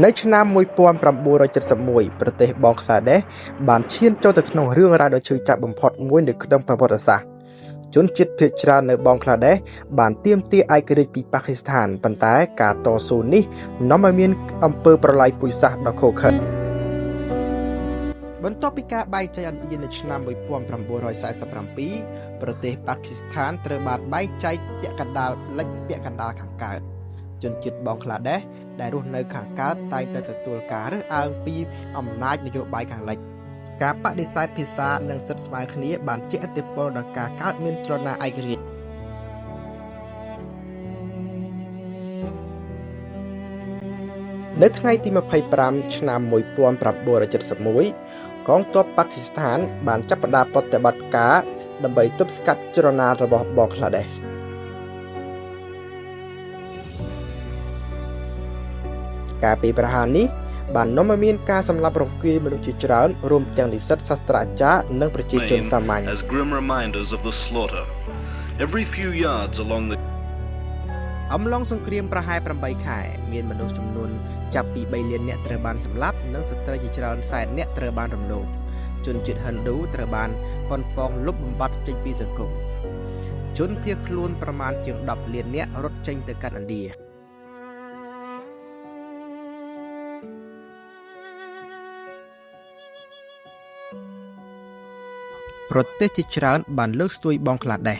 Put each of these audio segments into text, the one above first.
នៅឆ្នាំ1971ប្រទេសបង់ក្លាដេសបានឈានចូលទៅក្នុងរឿងរ៉ាវដ៏ឈឺចាប់បំផុតមួយនៅក្នុងប្រវត្តិសាស្ត្រជនជាតិភាគច្រើននៅបង់ក្លាដេសបានទាមទារឯករាជ្យពីប៉ាគីស្ថានប៉ុន្តែការតស៊ូនេះនាំឲ្យមានអំពើប្រល័យពូជសាសន៍ដ៏ឃោរឃៅបន្ទាប់ពីការបែកចែកឥណ្ឌានៅឆ្នាំ1947ប្រទេសប៉ាគីស្ថានត្រូវបានបែកចែកពាក់កណ្ដាលលិចពាក់កណ្ដាលខាងកើតជនជាតិបង់ក្លាដេសដែលរស់នៅខាងកើតតែងតែទទួលការរើសអើងពីអំណាចនយោបាយខាងលិចការបដិសេធភាសានិងសិទ្ធិស្មើគ្នាបានជះឥទ្ធិពលដល់ការកើតមានចលនាឯករាជ្យនៅថ្ងៃទី25ឆ្នាំ1971កងទ័ពប៉ាគីស្ថានបានចាប់ផ្ដើមប្រតិបត្តិការដើម្បីទប់ស្កាត់ចលនារបស់បង់ក្លាដេសការវាយប្រហារនេះបាននាំឲ្យមានការសម្លាប់រង្គាលមនុស្សជាច្រើនរួមទាំងនិស្សិតសាស្ត្រាចារ្យនិងប្រជាជនសាមញ្ញអំឡុងសង្គ្រាមប្រហែល8ខែមានមនុស្សចំនួនចាប់ពី3លាននាក់ត្រូវបានសម្លាប់និងស្ត្រីជាច្រើនសែននាក់ត្រូវបានរំលោភជនជាតិហិណ្ឌូត្រូវបានប៉ុនប៉ងលុបបំបាត់ចេញពីសង្គមជនភៀសខ្លួនប្រមាណជាង10លាននាក់រត់ចេញទៅកាន់ឥណ្ឌាប្រទេសជាច្រើនបានលើកស្ទួយបង់ក្លាដេស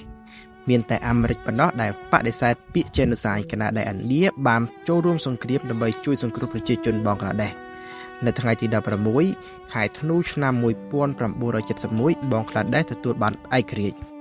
មានតែអាមេរិកប៉ុណ្ណោះដែលបដិសេធពាក្យ Genocide ខណៈដែលឥណ្ឌាបានចូលរួមសង្គ្រាមដើម្បីជួយសង្គ្រោះប្រជាជនបង់ក្លាដេសនៅថ្ងៃទី16ខែធ្នូឆ្នាំ1971បង់ក្លាដេសទទួលបានឯករាជ្យ